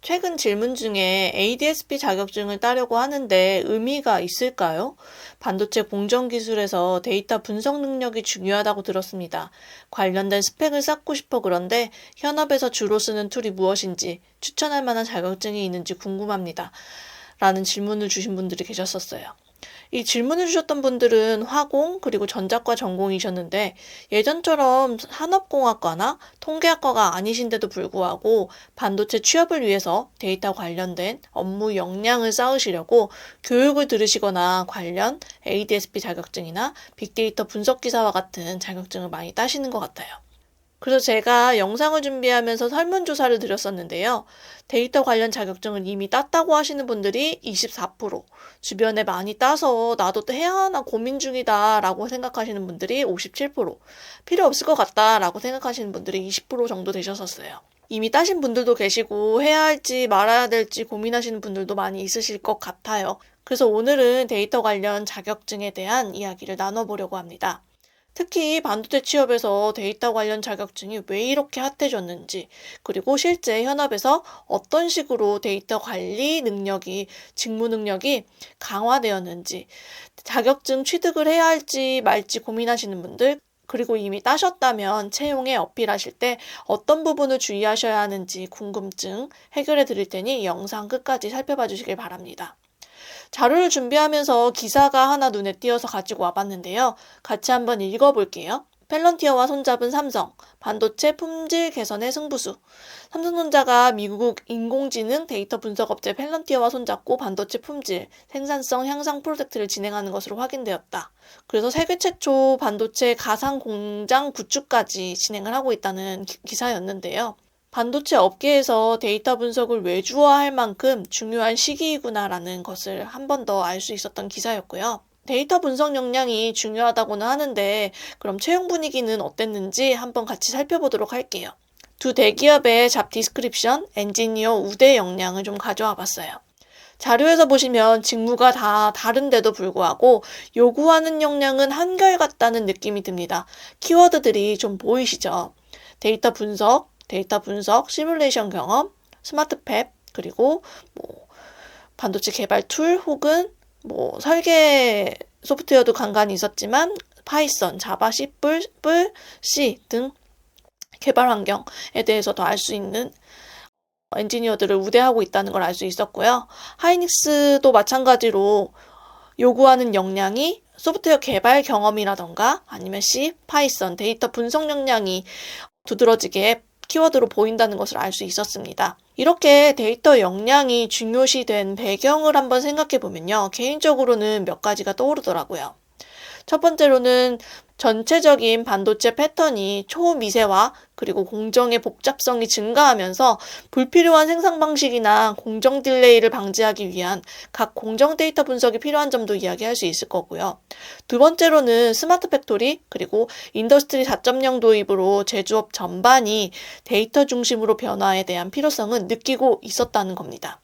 최근 질문 중에 ADSP 자격증을 따려고 하는데 의미가 있을까요? 반도체 공정 기술에서 데이터 분석 능력이 중요하다고 들었습니다. 관련된 스펙을 쌓고 싶어 그런데 현업에서 주로 쓰는 툴이 무엇인지 추천할 만한 자격증이 있는지 궁금합니다. 라는 질문을 주신 분들이 계셨었어요. 이 질문을 주셨던 분들은 화공 그리고 전자과 전공이셨는데 예전처럼 산업공학과나 통계학과가 아니신데도 불구하고 반도체 취업을 위해서 데이터 관련된 업무 역량을 쌓으시려고 교육을 들으시거나 관련 ADSP 자격증이나 빅데이터 분석 기사와 같은 자격증을 많이 따시는 것 같아요. 그래서 제가 영상을 준비하면서 설문조사를 드렸었는데요. 데이터 관련 자격증을 이미 땄다고 하시는 분들이 24%, 주변에 많이 따서 나도 또 해야 하나 고민 중이다 라고 생각하시는 분들이 57%, 필요 없을 것 같다 라고 생각하시는 분들이 20% 정도 되셨었어요. 이미 따신 분들도 계시고 해야 할지 말아야 될지 고민하시는 분들도 많이 있으실 것 같아요. 그래서 오늘은 데이터 관련 자격증에 대한 이야기를 나눠보려고 합니다. 특히 반도체 취업에서 데이터 관련 자격증이 왜 이렇게 핫해졌는지, 그리고 실제 현업에서 어떤 식으로 데이터 관리 능력이, 직무 능력이 강화되었는지, 자격증 취득을 해야 할지 말지 고민하시는 분들, 그리고 이미 따셨다면 채용에 어필하실 때 어떤 부분을 주의하셔야 하는지 궁금증 해결해 드릴 테니 영상 끝까지 살펴봐 주시길 바랍니다. 자료를 준비하면서 기사가 하나 눈에 띄어서 가지고 와봤는데요. 같이 한번 읽어볼게요. 펠런티어와 손잡은 삼성, 반도체 품질 개선의 승부수. 삼성전자가 미국 인공지능 데이터 분석업체 펠런티어와 손잡고 반도체 품질, 생산성 향상 프로젝트를 진행하는 것으로 확인되었다. 그래서 세계 최초 반도체 가상 공장 구축까지 진행을 하고 있다는 기사였는데요. 반도체 업계에서 데이터 분석을 외주화할 만큼 중요한 시기이구나라는 것을 한 번 더 알 수 있었던 기사였고요. 데이터 분석 역량이 중요하다고는 하는데 그럼 채용 분위기는 어땠는지 한번 같이 살펴보도록 할게요. 두 대기업의 잡 디스크립션, 엔지니어 우대 역량을 좀 가져와 봤어요. 자료에서 보시면 직무가 다 다른데도 불구하고 요구하는 역량은 한결같다는 느낌이 듭니다. 키워드들이 좀 보이시죠? 데이터 분석, 시뮬레이션 경험, 스마트 팹, 그리고 반도체 개발 툴 혹은 설계 소프트웨어도 간간히 있었지만 파이썬, 자바, C++, C 등 개발 환경에 대해서도 알 수 있는 엔지니어들을 우대하고 있다는 걸 알 수 있었고요. 하이닉스도 마찬가지로 요구하는 역량이 소프트웨어 개발 경험이라던가 아니면 C, 파이썬, 데이터 분석 역량이 두드러지게 키워드로 보인다는 것을 알 수 있었습니다. 이렇게 데이터 역량이 중요시된 배경을 한번 생각해 보면요. 개인적으로는 몇 가지가 떠오르더라고요. 첫 번째로는 전체적인 반도체 패턴이 초미세화 그리고 공정의 복잡성이 증가하면서 불필요한 생산 방식이나 공정 딜레이를 방지하기 위한 각 공정 데이터 분석이 필요한 점도 이야기할 수 있을 거고요. 두 번째로는 스마트 팩토리 그리고 인더스트리 4.0 도입으로 제조업 전반이 데이터 중심으로 변화에 대한 필요성은 느끼고 있었다는 겁니다.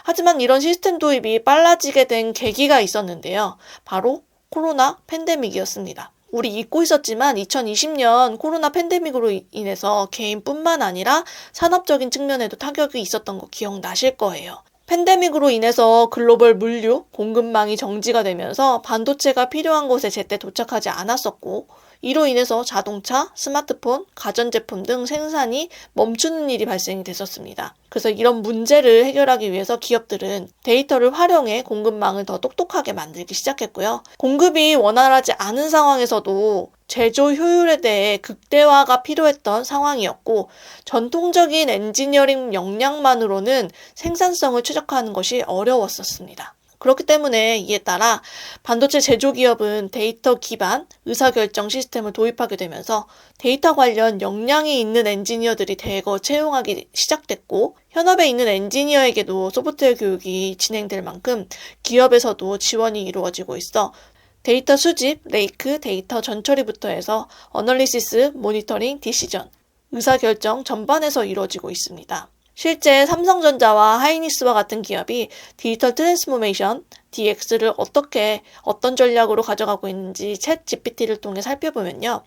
하지만 이런 시스템 도입이 빨라지게 된 계기가 있었는데요. 바로 코로나 팬데믹이었습니다. 우리 잊고 있었지만 2020년 코로나 팬데믹으로 인해서 개인뿐만 아니라 산업적인 측면에도 타격이 있었던 거 기억나실 거예요. 팬데믹으로 인해서 글로벌 물류, 공급망이 정지가 되면서 반도체가 필요한 곳에 제때 도착하지 않았었고 이로 인해서 자동차, 스마트폰, 가전제품 등 생산이 멈추는 일이 발생이 됐었습니다. 그래서 이런 문제를 해결하기 위해서 기업들은 데이터를 활용해 공급망을 더 똑똑하게 만들기 시작했고요. 공급이 원활하지 않은 상황에서도 제조 효율에 대해 극대화가 필요했던 상황이었고 전통적인 엔지니어링 역량만으로는 생산성을 최적화하는 것이 어려웠었습니다. 그렇기 때문에 이에 따라 반도체 제조기업은 데이터 기반 의사결정 시스템을 도입하게 되면서 데이터 관련 역량이 있는 엔지니어들이 대거 채용하기 시작됐고 현업에 있는 엔지니어에게도 소프트웨어 교육이 진행될 만큼 기업에서도 지원이 이루어지고 있어 데이터 수집, 레이크, 데이터 전처리부터 해서 어널리시스, 모니터링, 디시전, 의사결정 전반에서 이루어지고 있습니다. 실제 삼성전자와 하이닉스와 같은 기업이 디지털 트랜스포메이션, DX를 어떤 전략으로 가져가고 있는지 챗 GPT를 통해 살펴보면요.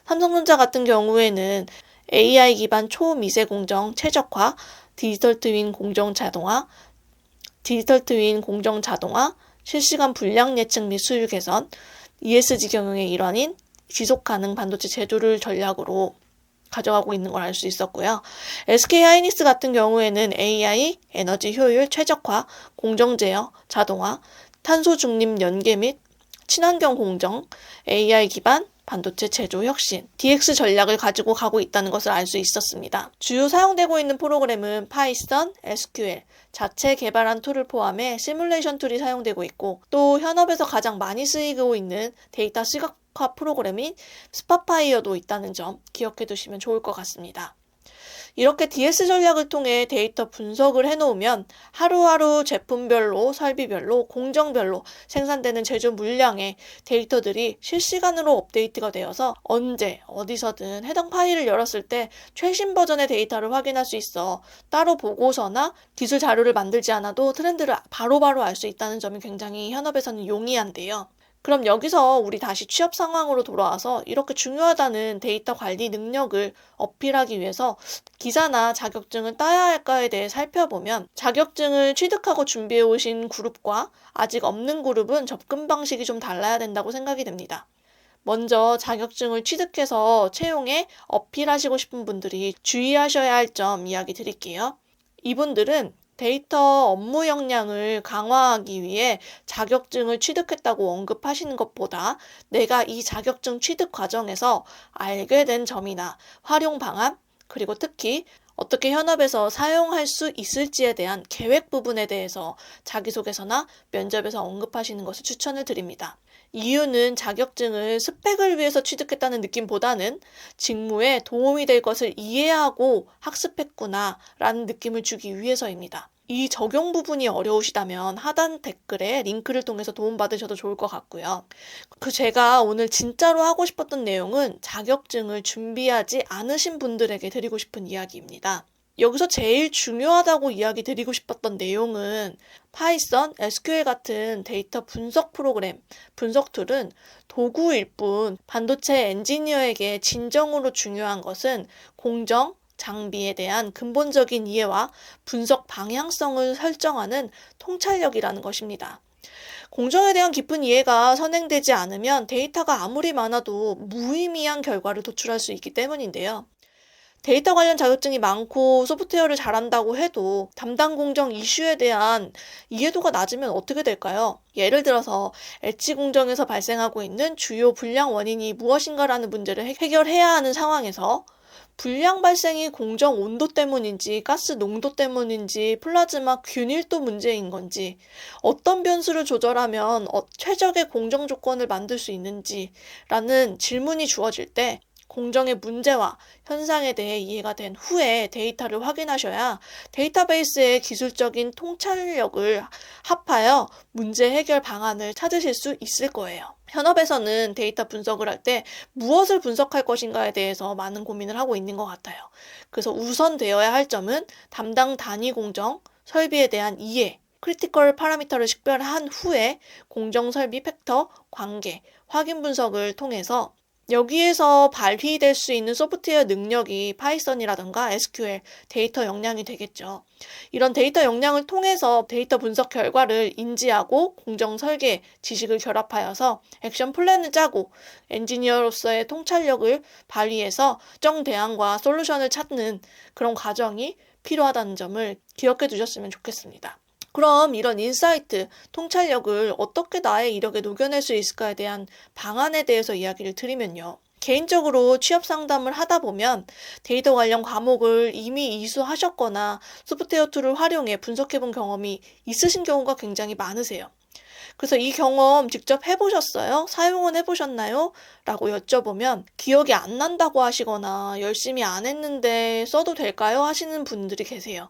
삼성전자 같은 경우에는 AI 기반 초미세 공정 최적화, 디지털 트윈 공정 자동화, 실시간 불량 예측 및 수율 개선, ESG 경영의 일환인 지속가능 반도체 제조를 전략으로 가져가고 있는 걸 알 수 있었고요. SK하이닉스 같은 경우에는 AI, 에너지 효율 최적화, 공정 제어, 자동화, 탄소 중립 연계 및 친환경 공정, AI 기반 반도체 제조 혁신, DX 전략을 가지고 가고 있다는 것을 알 수 있었습니다. 주요 사용되고 있는 프로그램은 파이썬, SQL, 자체 개발한 툴을 포함해 시뮬레이션 툴이 사용되고 있고, 또 현업에서 가장 많이 쓰이고 있는 데이터 시각화 프로그램인 스파파이어도 있다는 점 기억해 두시면 좋을 것 같습니다. 이렇게 DS 전략을 통해 데이터 분석을 해놓으면 하루하루 제품별로, 설비별로, 공정별로 생산되는 제조 물량의 데이터들이 실시간으로 업데이트가 되어서 언제, 어디서든 해당 파일을 열었을 때 최신 버전의 데이터를 확인할 수 있어 따로 보고서나 기술 자료를 만들지 않아도 트렌드를 바로바로 알 수 있다는 점이 굉장히 현업에서는 용이한데요. 그럼 여기서 우리 다시 취업 상황으로 돌아와서 이렇게 중요하다는 데이터 관리 능력을 어필하기 위해서 기사나 자격증을 따야 할까에 대해 살펴보면, 자격증을 취득하고 준비해 오신 그룹과 아직 없는 그룹은 접근 방식이 좀 달라야 된다고 생각이 됩니다. 먼저 자격증을 취득해서 채용에 어필하시고 싶은 분들이 주의하셔야 할 점 이야기 드릴게요. 이분들은 데이터 업무 역량을 강화하기 위해 자격증을 취득했다고 언급하시는 것보다 내가 이 자격증 취득 과정에서 알게 된 점이나 활용 방안, 그리고 특히 어떻게 현업에서 사용할 수 있을지에 대한 계획 부분에 대해서 자기소개서나 면접에서 언급하시는 것을 추천을 드립니다. 이유는 자격증을 스펙을 위해서 취득했다는 느낌보다는 직무에 도움이 될 것을 이해하고 학습했구나 라는 느낌을 주기 위해서입니다. 이 적용 부분이 어려우시다면 하단 댓글에 링크를 통해서 도움받으셔도 좋을 것 같고요. 제가 오늘 진짜로 하고 싶었던 내용은 자격증을 준비하지 않으신 분들에게 드리고 싶은 이야기입니다. 여기서 제일 중요하다고 이야기 드리고 싶었던 내용은 파이썬, SQL 같은 데이터 분석 프로그램, 분석 툴은 도구일 뿐 반도체 엔지니어에게 진정으로 중요한 것은 공정, 장비에 대한 근본적인 이해와 분석 방향성을 설정하는 통찰력이라는 것입니다. 공정에 대한 깊은 이해가 선행되지 않으면 데이터가 아무리 많아도 무의미한 결과를 도출할 수 있기 때문인데요. 데이터 관련 자격증이 많고 소프트웨어를 잘한다고 해도 담당 공정 이슈에 대한 이해도가 낮으면 어떻게 될까요? 예를 들어서 엣지 공정에서 발생하고 있는 주요 불량 원인이 무엇인가라는 문제를 해결해야 하는 상황에서 불량 발생이 공정 온도 때문인지 가스 농도 때문인지 플라즈마 균일도 문제인 건지, 어떤 변수를 조절하면 최적의 공정 조건을 만들 수 있는지라는 질문이 주어질 때 공정의 문제와 현상에 대해 이해가 된 후에 데이터를 확인하셔야 데이터베이스의 기술적인 통찰력을 합하여 문제 해결 방안을 찾으실 수 있을 거예요. 현업에서는 데이터 분석을 할 때 무엇을 분석할 것인가에 대해서 많은 고민을 하고 있는 것 같아요. 그래서 우선 되어야 할 점은 담당 단위 공정, 설비에 대한 이해, 크리티컬 파라미터를 식별한 후에 공정 설비 팩터, 관계, 확인 분석을 통해서 여기에서 발휘될 수 있는 소프트웨어 능력이 파이썬이라든가 SQL, 데이터 역량이 되겠죠. 이런 데이터 역량을 통해서 데이터 분석 결과를 인지하고 공정 설계 지식을 결합하여서 액션 플랜을 짜고 엔지니어로서의 통찰력을 발휘해서 특정 대안과 솔루션을 찾는 그런 과정이 필요하다는 점을 기억해 두셨으면 좋겠습니다. 그럼 이런 인사이트, 통찰력을 어떻게 나의 이력에 녹여낼 수 있을까에 대한 방안에 대해서 이야기를 드리면요. 개인적으로 취업 상담을 하다 보면 데이터 관련 과목을 이미 이수하셨거나 소프트웨어 툴을 활용해 분석해본 경험이 있으신 경우가 굉장히 많으세요. 그래서 이 경험 직접 해보셨어요? 사용은 해보셨나요? 라고 여쭤보면 기억이 안 난다고 하시거나 열심히 안 했는데 써도 될까요? 하시는 분들이 계세요.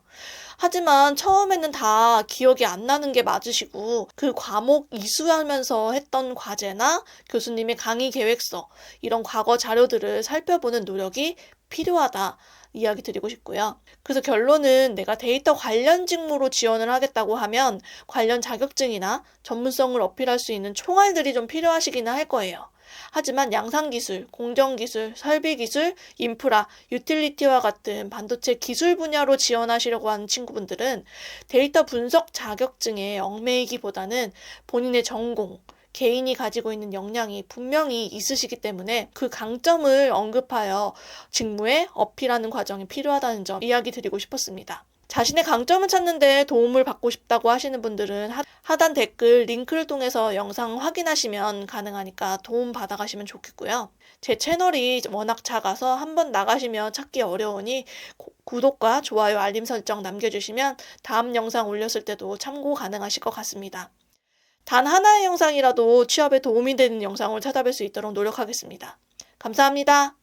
하지만 처음에는 다 기억이 안 나는 게 맞으시고 그 과목 이수하면서 했던 과제나 교수님의 강의 계획서, 이런 과거 자료들을 살펴보는 노력이 필요하다 이야기 드리고 싶고요. 그래서 결론은 내가 데이터 관련 직무로 지원을 하겠다고 하면 관련 자격증이나 전문성을 어필할 수 있는 총알들이 좀 필요하시기는 할 거예요. 하지만 양산기술, 공정기술, 설비기술, 인프라, 유틸리티와 같은 반도체 기술 분야로 지원하시려고 하는 친구분들은 데이터 분석 자격증에 얽매이기보다는 본인의 전공, 개인이 가지고 있는 역량이 분명히 있으시기 때문에 그 강점을 언급하여 직무에 어필하는 과정이 필요하다는 점 이야기 드리고 싶었습니다. 자신의 강점을 찾는데 도움을 받고 싶다고 하시는 분들은 하단 댓글 링크를 통해서 영상 확인하시면 가능하니까 도움 받아가시면 좋겠고요. 제 채널이 워낙 작아서 한번 나가시면 찾기 어려우니 구독과 좋아요, 알림 설정 남겨주시면 다음 영상 올렸을 때도 참고 가능하실 것 같습니다. 단 하나의 영상이라도 취업에 도움이 되는 영상을 찾아뵐 수 있도록 노력하겠습니다. 감사합니다.